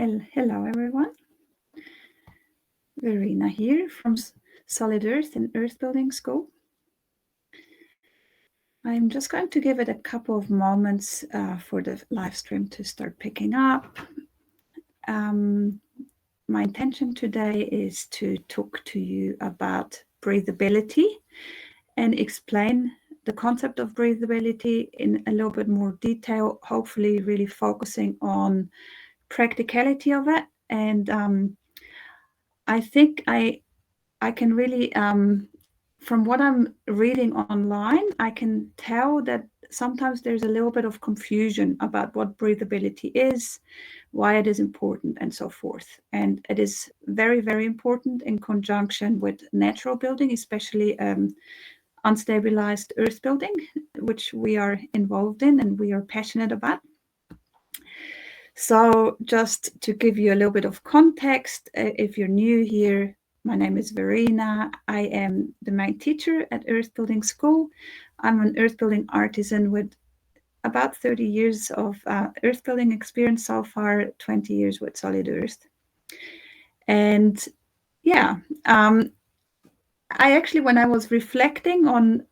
Hello everyone, Verena here from Solid Earth and Earth Building School. I'm just going to give it a couple of moments for the live stream to start picking up. My intention today is to talk to you about breathability and explain the concept of breathability in a little bit more detail, hopefully really focusing on practicality of it. And I think I can really, from what I'm reading online, I can tell that sometimes there's a little bit of confusion about what breathability is, why it is important, and so forth. And it is very, very important in conjunction with natural building, especially unstabilized earth building, which we are involved in and we are passionate about. So just to give you a little bit of context, if you're new here, my name is Verena. I am the main teacher at Earth Building School. I'm an earth building artisan with about 30 years of earth building experience so far, 20 years with Solid Earth. And yeah, I actually, when I was reflecting on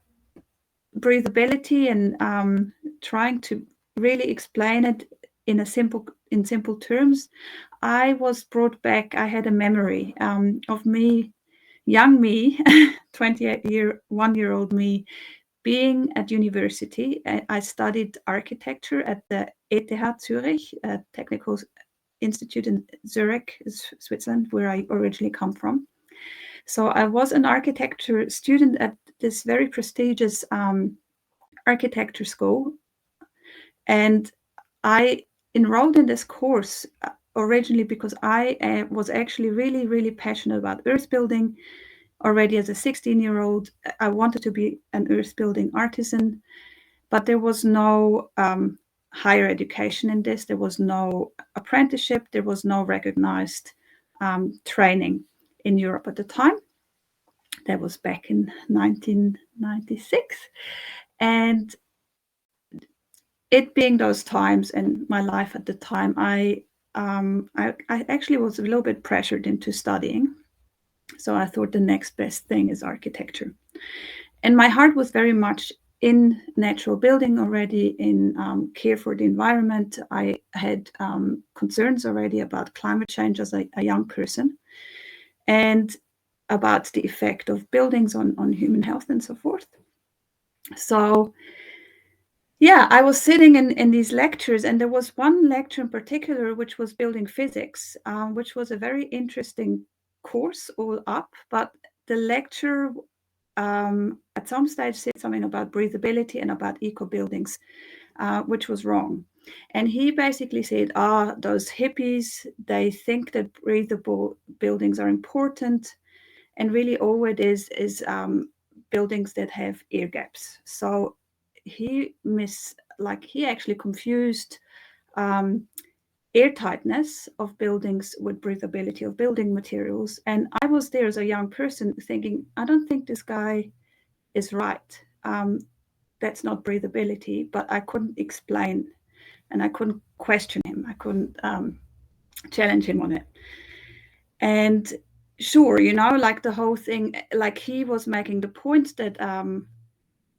breathability and trying to really explain it in simple terms, I was brought back. I had a memory of me, young me, 1-year-old me, being at university. I studied architecture at the ETH Zurich, Technical Institute in Zurich, Switzerland, where I originally come from. So I was an architecture student at this very prestigious architecture school, and I enrolled in this course originally because I was actually really, really passionate about earth building. Already as a 16-year-old, I wanted to be an earth building artisan, but there was no higher education in this. There was no apprenticeship. There was no recognized training in Europe at the time. That was back in 1996. And it being those times and my life at the time, I actually was a little bit pressured into studying. So I thought the next best thing is architecture. And my heart was very much in natural building already, in care for the environment. I had concerns already about climate change as a young person and about the effect of buildings on human health and so forth. So yeah, I was sitting in these lectures, and there was one lecture in particular, which was building physics, which was a very interesting course all up. But the lecture at some stage said something about breathability and about eco buildings, which was wrong. And he basically said, those hippies, they think that breathable buildings are important. And really all it is buildings that have air gaps. So he actually confused airtightness of buildings with breathability of building materials. And I was there as a young person thinking, I don't think this guy is right. That's not breathability, but I couldn't explain and I couldn't question him. I couldn't challenge him on it. And sure, like the whole thing, like he was making the point that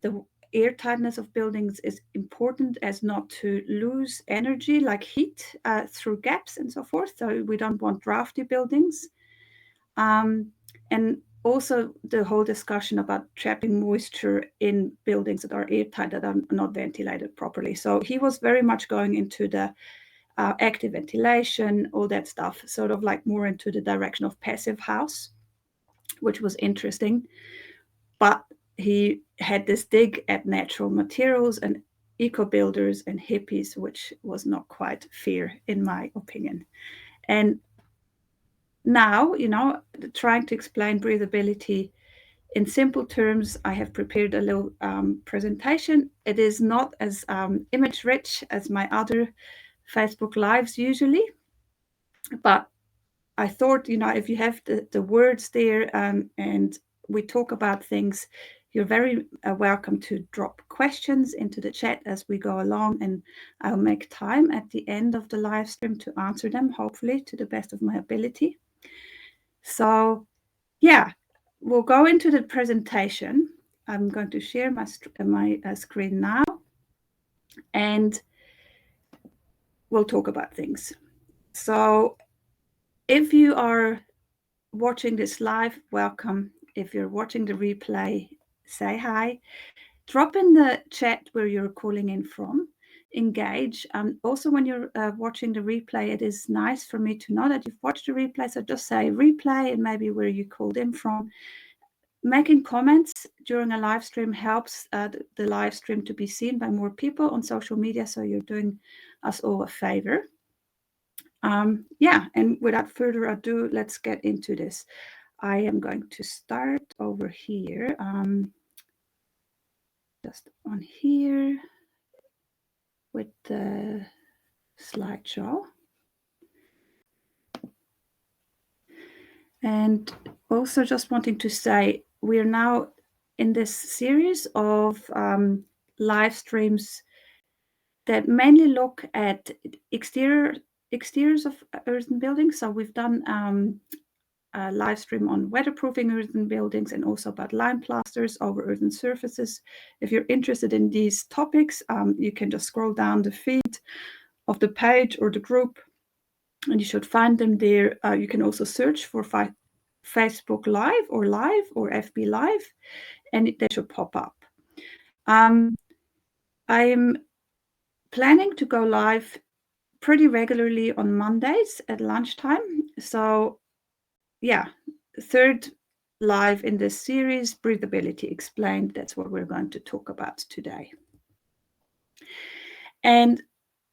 the airtightness of buildings is important as not to lose energy like heat through gaps and so forth. So we don't want drafty buildings. And also the whole discussion about trapping moisture in buildings that are airtight, that are not ventilated properly. So he was very much going into the active ventilation, all that stuff, sort of like more into the direction of passive house, which was interesting. But he had this dig at natural materials and eco builders and hippies, which was not quite fair in my opinion. And now, trying to explain breathability in simple terms, I have prepared a little presentation. It is not as image rich as my other Facebook Lives usually, but I thought, if you have the words there and we talk about things, You're very welcome to drop questions into the chat as we go along, and I'll make time at the end of the live stream to answer them, hopefully to the best of my ability. So yeah, we'll go into the presentation. I'm going to share my screen now, and we'll talk about things. So if you are watching this live, welcome. If you're watching the replay, say hi. Drop in the chat where you're calling in from. Engage. Also, when you're watching the replay, it is nice for me to know that you've watched the replay. So just say replay and maybe where you called in from. Making comments during a live stream helps the live stream to be seen by more people on social media. So you're doing us all a favor. Yeah, and without further ado, let's get into this. I am going to start over here. Just on here with the slideshow. And also just wanting to say, we're now in this series of live streams that mainly look at exteriors of earthen buildings. So we've done a live stream on weatherproofing earthen buildings and also about lime plasters over earthen surfaces. If you're interested in these topics, you can just scroll down the feed of the page or the group, and you should find them there. You can also search for Facebook Live or FB Live, and they should pop up. I'm planning to go live pretty regularly on Mondays at lunchtime. So yeah, third live in this series, Breathability Explained. That's what we're going to talk about today. And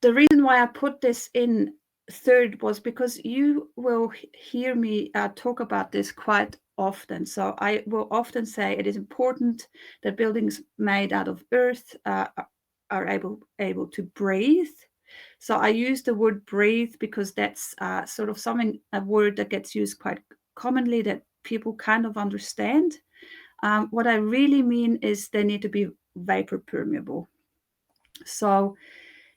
the reason why I put this in third was because you will hear me talk about this quite often. So I will often say it is important that buildings made out of earth are able to breathe. So I use the word breathe because that's sort of a word that gets used quite commonly that people kind of understand. What I really mean is they need to be vapor permeable. So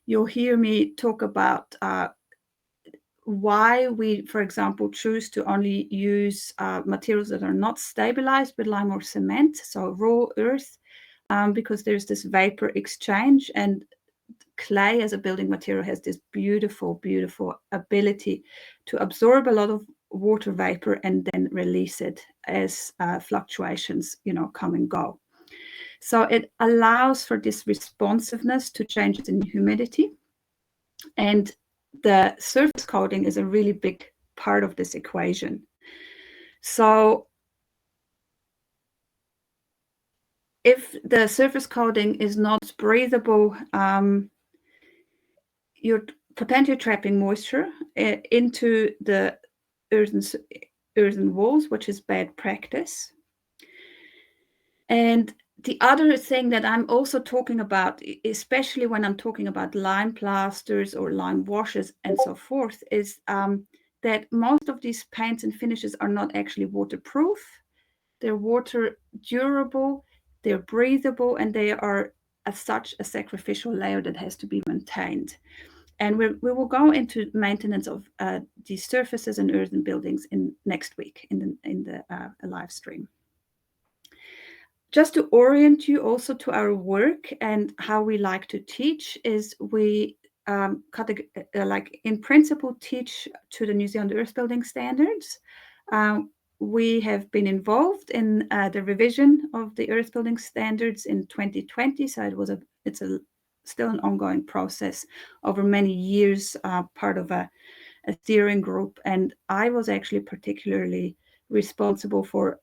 you'll hear me talk about why we, for example, choose to only use materials that are not stabilized with lime or cement, so raw earth, because there's this vapor exchange, and clay as a building material has this beautiful, beautiful ability to absorb a lot of water vapor and then release it as fluctuations, come and go. So it allows for this responsiveness to changes in humidity. And the surface coating is a really big part of this equation. So if the surface coating is not breathable, you're potentially trapping moisture into the earthen walls, which is bad practice. And the other thing that I'm also talking about, especially when I'm talking about lime plasters or lime washes and so forth, is that most of these paints and finishes are not actually waterproof. They're water durable, they're breathable, and they are as such a sacrificial layer that has to be maintained. And we will go into maintenance of these surfaces and earthen buildings next week in the live stream. Just to orient you also to our work and how we like to teach is we in principle teach to the New Zealand Earth Building Standards. We have been involved in the revision of the Earth Building Standards in 2020, so it's still an ongoing process over many years, part of a steering group, and I was actually particularly responsible for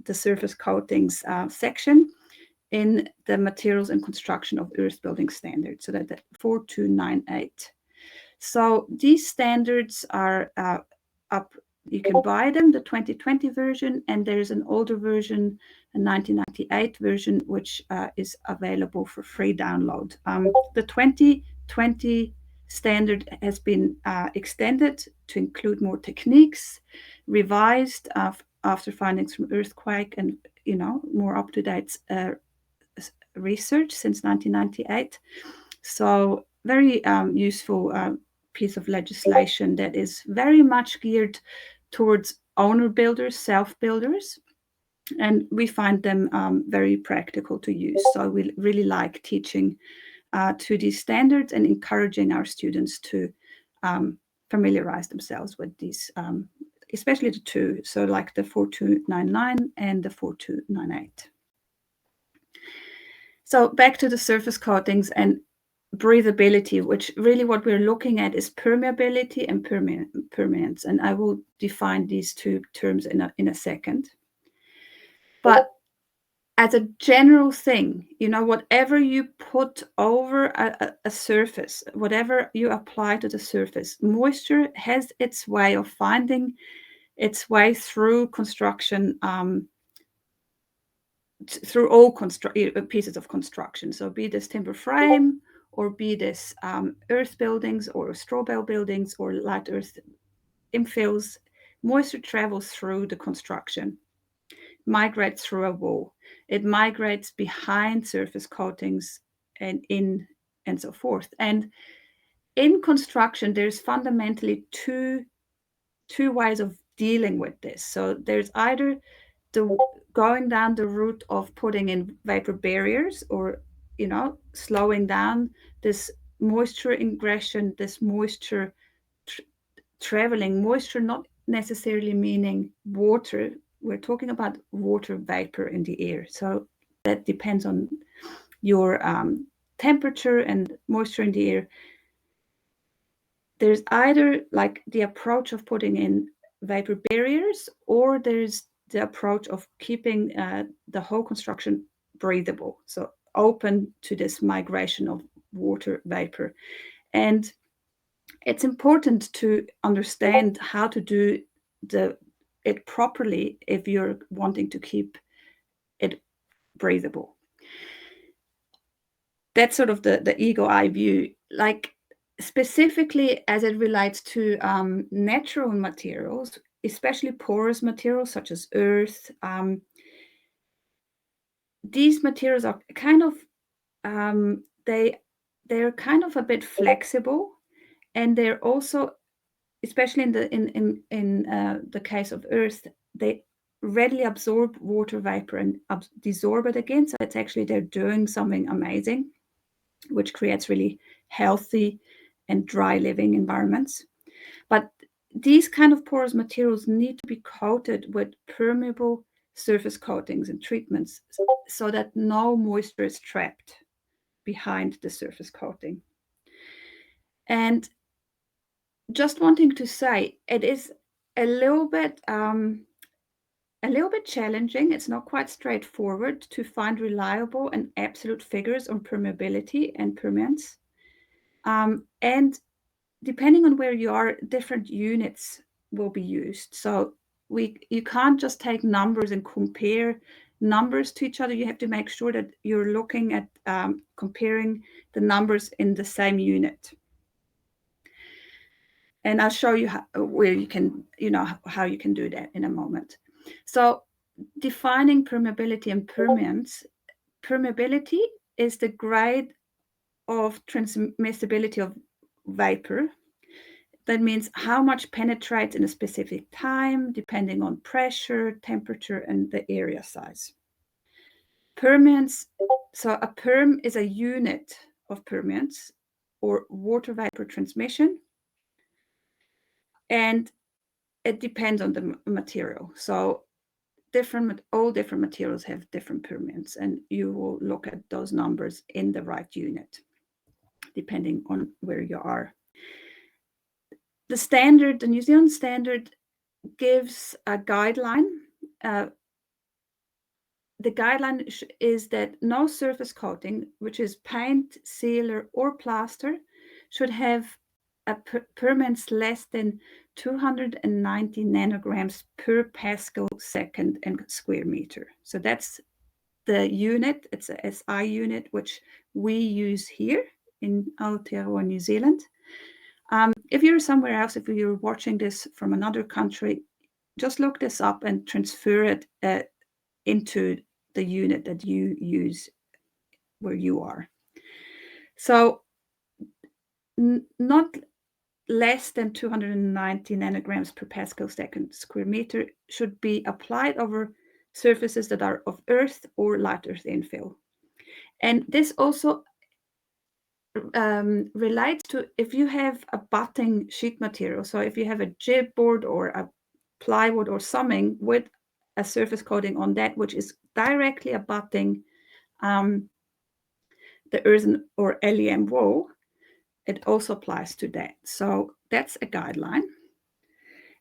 the surface coatings section in the materials and construction of earth building standards, so that 4298. So these standards are up. You can buy them, the 2020 version, and there's an older version, a 1998 version, which is available for free download. The 2020 standard has been extended to include more techniques, revised after findings from earthquake and more up-to-date research since 1998. So very useful piece of legislation that is very much geared towards owner builders, self-builders, and we find them very practical to use. So we really like teaching to these standards and encouraging our students to familiarize themselves with these, especially the two, so like the 4299 and the 4298. So back to the surface coatings and breathability, which really what we're looking at is permeability and permeance. And I will define these two terms in a second. But as a general thing, whatever you put over a surface, whatever you apply to the surface, moisture has its way of finding its way through construction, through all pieces of construction. So be this timber frame, or be this earth buildings, or straw bale buildings, or light earth infills, moisture travels through the construction, migrates through a wall. It migrates behind surface coatings and in and so forth. And in construction, there's fundamentally two ways of dealing with this. So there's either going down the route of putting in vapor barriers, or slowing down this moisture ingression, this moisture traveling, moisture not necessarily meaning water. We're talking about water vapor in the air. So that depends on your temperature and moisture in the air. There's either like the approach of putting in vapor barriers, or there's the approach of keeping the whole construction breathable, so open to this migration of water vapor. And it's important to understand how to do it properly if you're wanting to keep it breathable. That's sort of the eagle eye view. Like specifically as it relates to natural materials, especially porous materials such as earth, these materials are kind of they're kind of a bit flexible, and they're also, especially in the case of earth, they readily absorb water vapor and desorb it again. So it's actually they're doing something amazing, which creates really healthy and dry living environments. But these kind of porous materials need to be coated with permeable surface coatings and treatments so that no moisture is trapped behind the surface coating. And just wanting to say, it is a little bit challenging. It's not quite straightforward to find reliable and absolute figures on permeability and permeance. And depending on where you are, different units will be used. So you can't just take numbers and compare numbers to each other. You have to make sure that you're looking at comparing the numbers in the same unit. And I'll show you where you can, how you can do that in a moment. So defining permeability and permeance. Permeability is the grade of transmissibility of vapor. That means how much penetrates in a specific time, depending on pressure, temperature, and the area size. Permeance, so a perm is a unit of permeance or water vapor transmission, and it depends on the material. So all different materials have different permeance, and you will look at those numbers in the right unit, depending on where you are. The New Zealand standard gives a guideline. The guideline is that no surface coating, which is paint, sealer, or plaster, should have a permeance less than 290 nanograms per Pascal second and square meter. So that's the unit. It's a SI unit, which we use here in Aotearoa, New Zealand. If you're somewhere else, if you're watching this from another country, just look this up and transfer it into the unit that you use where you are. So not less than 290 nanograms per Pascal second square meter should be applied over surfaces that are of earth or light earth infill. And this also relates to if you have a butting sheet material. So if you have a chipboard or a plywood or something with a surface coating on that, which is directly abutting the earthen or LEM wall, it also applies to that. So that's a guideline.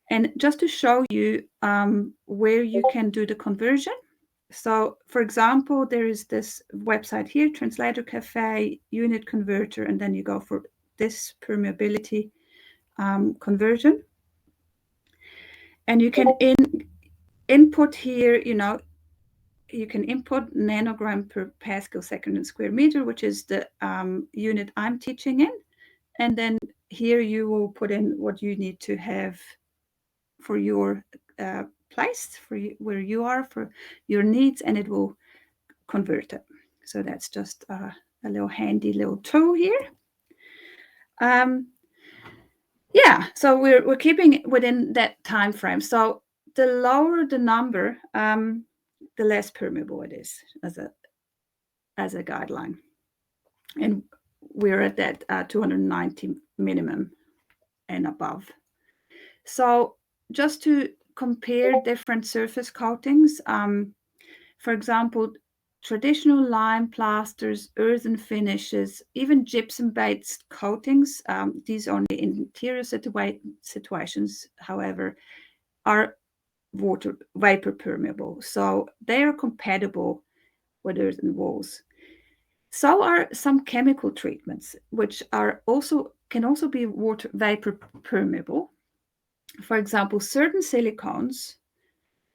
And just to show you where you can do the conversion. So, for example, there is this website here, Translator Cafe, unit converter, and then you go for this permeability conversion. And you can input here, you can input nanogram per Pascal second and square meter, which is the unit I'm teaching in. And then here you will put in what you need to have for your place, for where you are, for your needs, and it will convert it. So that's just a little handy little tool here. Yeah, so we're keeping it within that time frame. So the lower the number, the less permeable it is as a guideline. And we're at that 290 minimum and above. So just to compare different surface coatings, for example, traditional lime plasters, earthen finishes, even gypsum-based coatings, these only in interior situations, however, are vapor permeable. So they are compatible with earthen walls. So are some chemical treatments, which can also be vapor permeable. For example, certain silicones,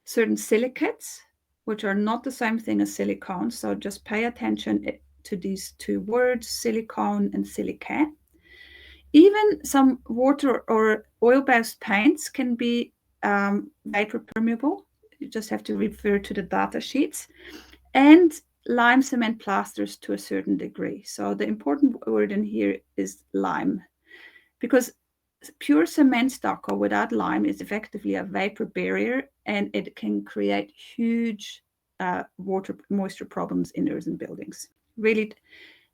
certain silicates, which are not the same thing as silicone. So just pay attention to these two words, silicone and silicate. Even some water or oil-based paints can be vapor permeable. You just have to refer to the data sheets. And lime cement plasters to a certain degree. So the important word in here is lime, because pure cement stucco without lime is effectively a vapor barrier, and it can create huge water moisture problems in earthen buildings. Really,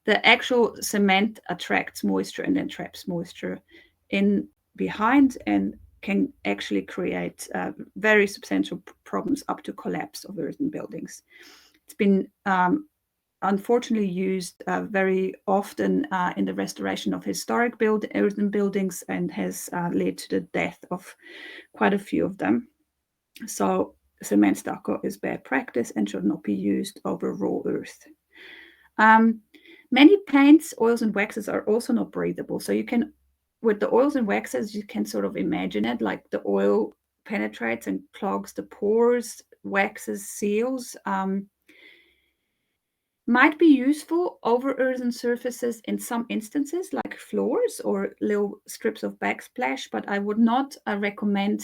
the actual cement attracts moisture and then traps moisture in behind and can actually create very substantial problems up to collapse of earthen buildings. It's been unfortunately used very often in the restoration of historic earthen buildings and has led to the death of quite a few of them. So cement stucco is bad practice and should not be used over raw earth. Many paints, oils, and waxes are also not breathable. So you can, with the oils and waxes, you can sort of imagine it like the oil penetrates and clogs the pores, waxes seals. Might be useful over earthen surfaces in some instances, like floors or little strips of backsplash, but I would not recommend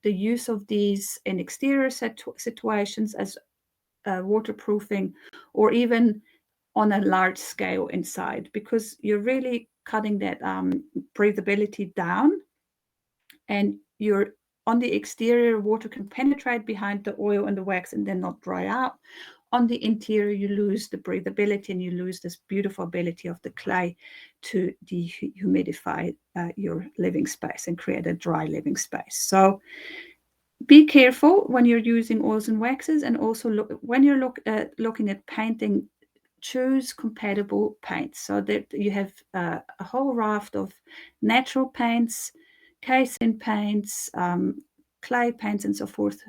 the use of these in exterior situations as waterproofing, or even on a large scale inside, because you're really cutting that breathability down, and you're on the exterior, water can penetrate behind the oil and the wax and then not dry out. On the interior, you lose the breathability and you lose this beautiful ability of the clay to dehumidify your living space and create a dry living space. So be careful when you're using oils and waxes, and also when you're looking at painting, choose compatible paints so that you have a whole raft of natural paints, casein paints, clay paints, and so forth,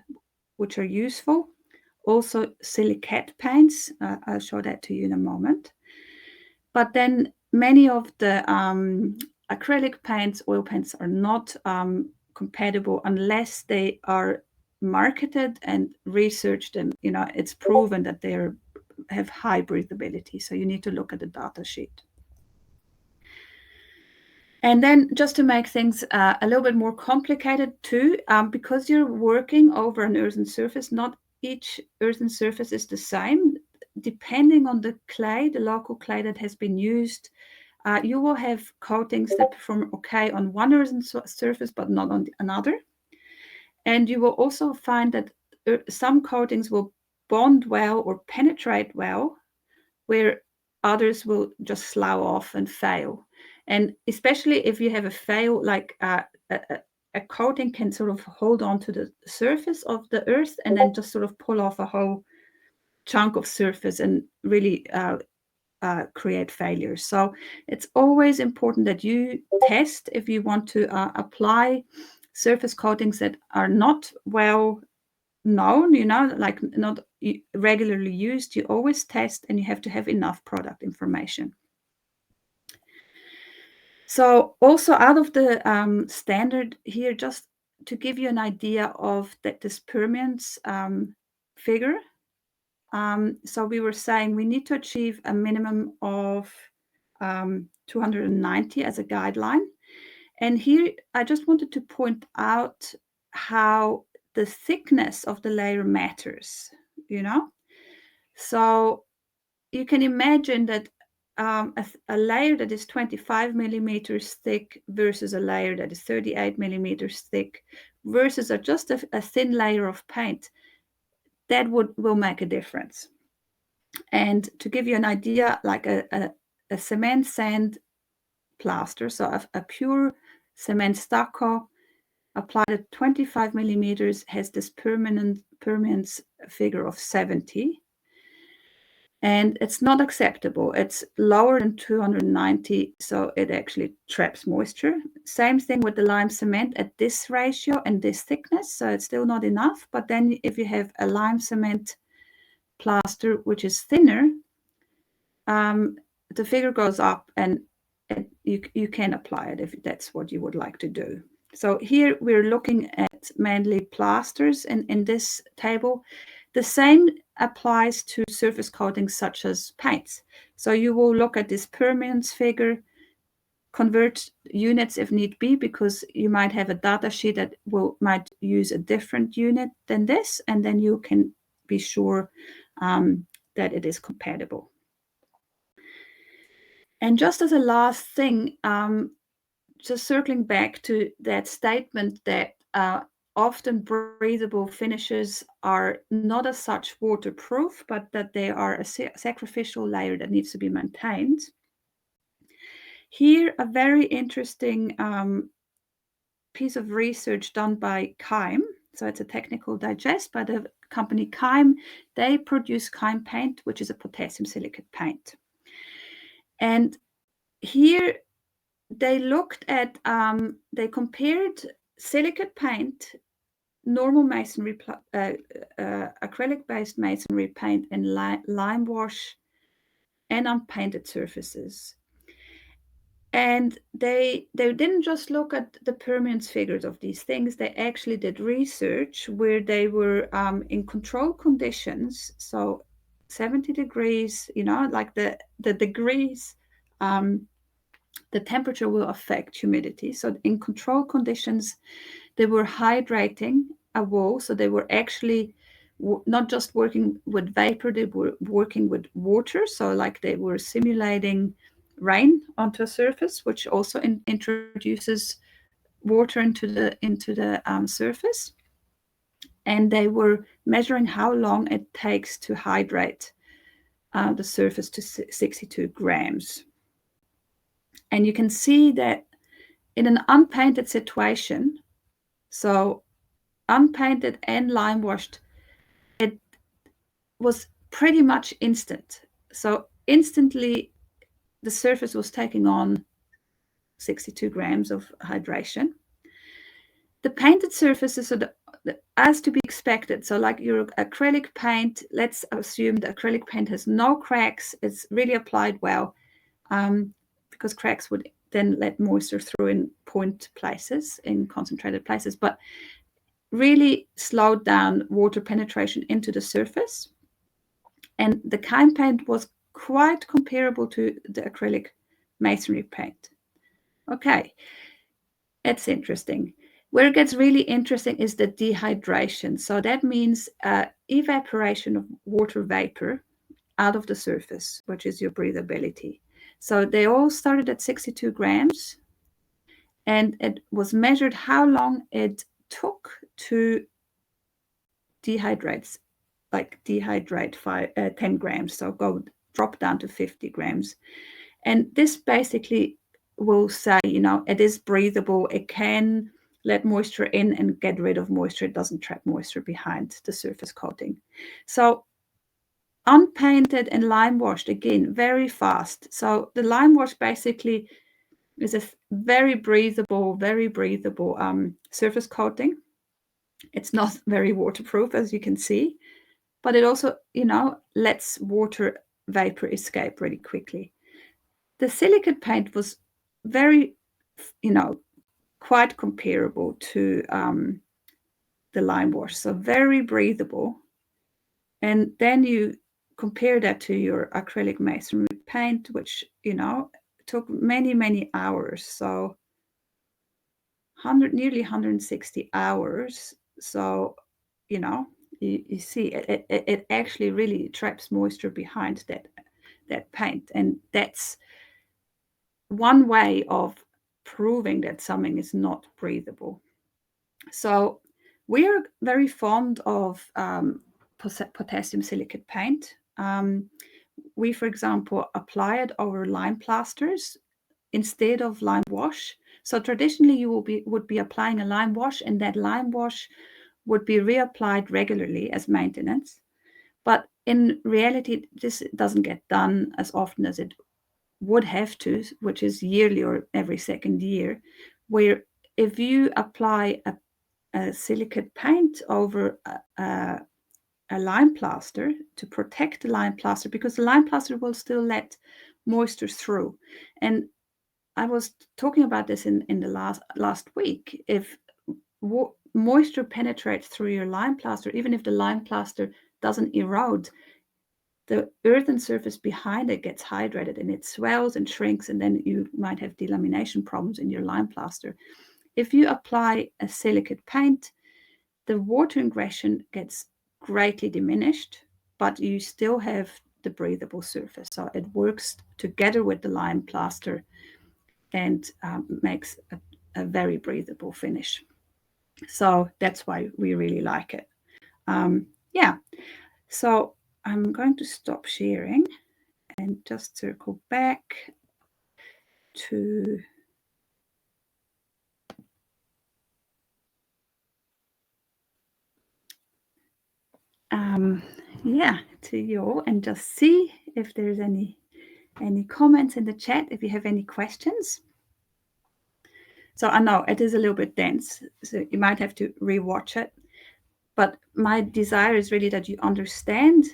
which are useful. Also silicate paints, I'll show that to you in a moment. But then many of the acrylic paints, oil paints are not compatible unless they are marketed and researched, and it's proven that they have high breathability. So you need to look at the data sheet. And then just to make things a little bit more complicated too, because you're working over an earthen surface, not each earthen surface is the same. Depending on the clay, the local clay that has been used, you will have coatings that perform okay on one earthen surface, but not on another. And you will also find that some coatings will bond well or penetrate well, where others will just slough off and fail. And especially if you have a fail, like a coating can sort of hold on to the surface of the earth and then just sort of pull off a whole chunk of surface and really create failures. So it's always important that you test if you want to apply surface coatings that are not well known, like not regularly used. You always test, and you have to have enough product information. So also out of the standard here, just to give you an idea of that this permeance figure. So we were saying we need to achieve a minimum of 290 as a guideline. And here I just wanted to point out how the thickness of the layer matters, So you can imagine that a layer that is 25 millimeters thick versus a layer that is 38 millimeters thick versus just a thin layer of paint, that will make a difference. And to give you an idea, like a cement sand plaster, so a pure cement stucco applied at 25 millimeters has this permeance figure of 70. And it's not acceptable. It's lower than 290, so it actually traps moisture. Same thing with the lime cement at this ratio and this thickness, so it's still not enough. But then if you have a lime cement plaster, which is thinner, the figure goes up, and you can apply it if that's what you would like to do. So here we're looking at mainly plasters in this table. The same applies to surface coatings such as paints. So you will look at this permeance figure, convert units if need be, because you might have a data sheet that might use a different unit than this, and then you can be sure that it is compatible. And just as a last thing, just circling back to that statement that often breathable finishes are not as such waterproof, but that they are a sacrificial layer that needs to be maintained. Here, a very interesting piece of research done by Keim. So it's a technical digest by the company Keim. They produce Keim paint, which is a potassium silicate paint. And here they looked at, they compared silicate paint, normal masonry, acrylic-based masonry paint, and lime wash and unpainted surfaces. And they didn't just look at the permeance figures of these things. They actually did research where they were in control conditions. So 70 degrees, like the degrees, the temperature will affect humidity. So in control conditions, they were hydrating a wall. So they were actually not just working with vapor, they were working with water. So like they were simulating rain onto a surface, which also introduces water into the surface. And they were measuring how long it takes to hydrate the surface to 62 grams. And you can see that in an unpainted situation, so unpainted and lime washed, it was pretty much instant. So instantly, the surface was taking on 62 grams of hydration. The painted surfaces are as to be expected. So like your acrylic paint, let's assume the acrylic paint has no cracks. It's really applied well, because cracks would then let moisture through in point places, in concentrated places, but really slowed down water penetration into the surface. And the Keim paint was quite comparable to the acrylic masonry paint. Okay, it's interesting. Where it gets really interesting is the dehydration. So that means evaporation of water vapor out of the surface, which is your breathability. So they all started at 62 grams, and it was measured how long it took to dehydrate 10 grams, so drop down to 50 grams. And this basically will say, it is breathable, it can let moisture in and get rid of moisture, it doesn't trap moisture behind the surface coating. So unpainted and lime washed, again, very fast. So the lime wash basically is a very breathable surface coating. It's not very waterproof, as you can see, but it also, lets water vapor escape really quickly. The silicate paint was very, quite comparable to the lime wash, so very breathable. And then you compare that to your acrylic masonry paint, which, took many, many hours. So nearly 160 hours. So, you see it actually really traps moisture behind that paint. And that's one way of proving that something is not breathable. So we are very fond of potassium silicate paint. We, for example, apply it over lime plasters instead of lime wash. So traditionally you would be applying a lime wash, and that lime wash would be reapplied regularly as maintenance. But in reality, this doesn't get done as often as it would have to, which is yearly or every second year, where if you apply a silicate paint over a lime plaster to protect the lime plaster, because the lime plaster will still let moisture through. And I was talking about this in the last week. If moisture penetrates through your lime plaster, even if the lime plaster doesn't erode, the earthen surface behind it gets hydrated and it swells and shrinks, and then you might have delamination problems in your lime plaster. If you apply a silicate paint, the water ingression gets greatly diminished, but you still have the breathable surface. So it works together with the lime plaster and makes a very breathable finish. So that's why we really like it. Yeah, so I'm going to stop sharing and just circle back to to you all, and just see if there's any comments in the chat, if you have any questions. So I know it is a little bit dense, so you might have to rewatch it, but my desire is really that you understand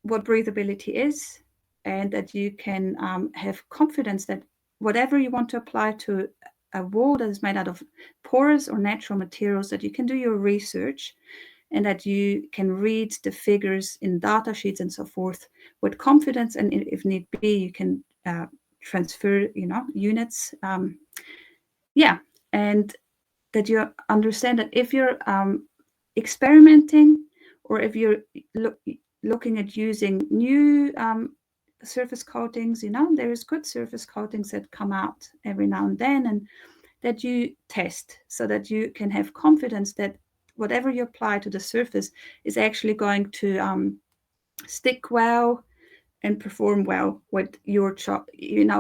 what breathability is, and that you can have confidence that whatever you want to apply to a wall that is made out of porous or natural materials, that you can do your research and that you can read the figures in data sheets and so forth with confidence, and if need be, you can transfer, units. And that you understand that if you're experimenting, or if you're looking at using new surface coatings, there's good surface coatings that come out every now and then, and that you test so that you can have confidence that whatever you apply to the surface is actually going to stick well and perform well with your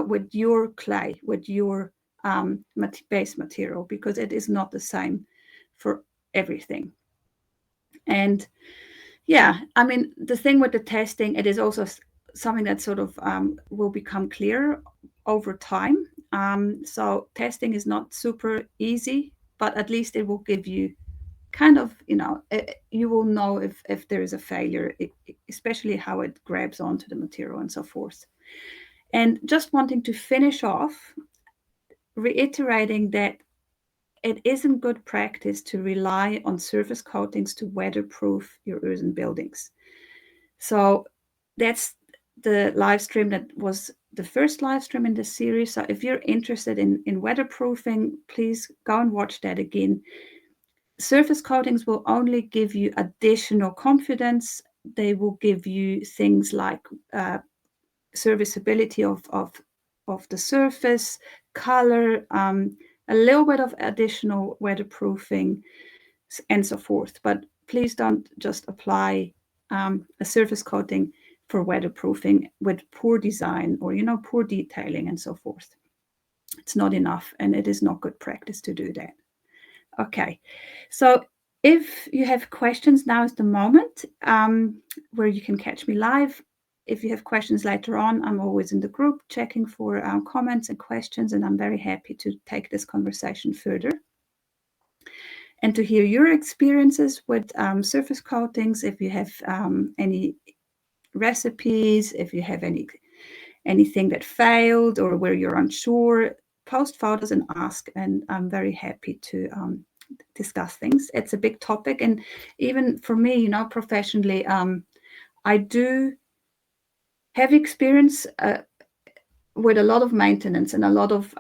with your clay, with your base material, because it is not the same for everything. And the thing with the testing, it is also something that sort of will become clearer over time. So testing is not super easy, but at least it will give you kind of, you will know if there is a failure, especially how it grabs onto the material and so forth. And just wanting to finish off, reiterating that it isn't good practice to rely on surface coatings to weatherproof your earthen buildings. So that's the live stream that was the first live stream in this series. So if you're interested in weatherproofing, please go and watch that again. surface coatings will only give you additional confidence. They will give you things like serviceability of the surface, color, a little bit of additional weatherproofing, and so forth. But please don't just apply a surface coating for weatherproofing with poor design or, poor detailing and so forth. It's not enough, and it is not good practice to do that. Okay, so if you have questions, now is the moment where you can catch me live. If you have questions later on, I'm always in the group checking for comments and questions, and I'm very happy to take this conversation further and to hear your experiences with surface coatings. If you have any recipes, if you have anything that failed or where you're unsure, post photos and ask, and I'm very happy to discuss things. It's a big topic, and even for me, professionally, I do have experience with a lot of maintenance and a lot of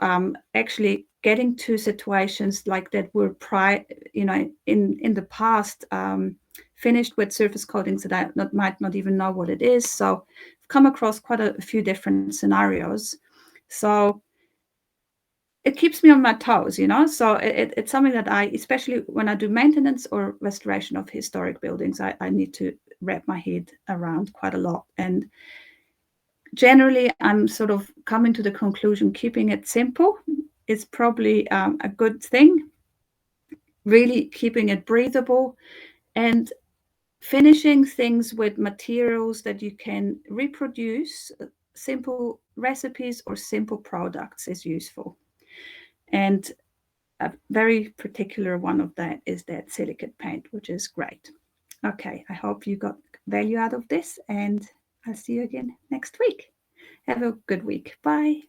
actually getting to situations like that were in the past finished with surface coatings that I might not even know what it is. So I've come across quite a few different scenarios. So it keeps me on my toes, so it's something that I, especially when I do maintenance or restoration of historic buildings, I need to wrap my head around quite a lot. And generally, I'm sort of coming to the conclusion keeping it simple is probably a good thing. Really keeping it breathable and finishing things with materials that you can reproduce. Simple recipes or simple products is useful. And a very particular one of that is that silicate paint, which is great. Okay, I hope you got value out of this, and I'll see you again next week. Have a good week. Bye.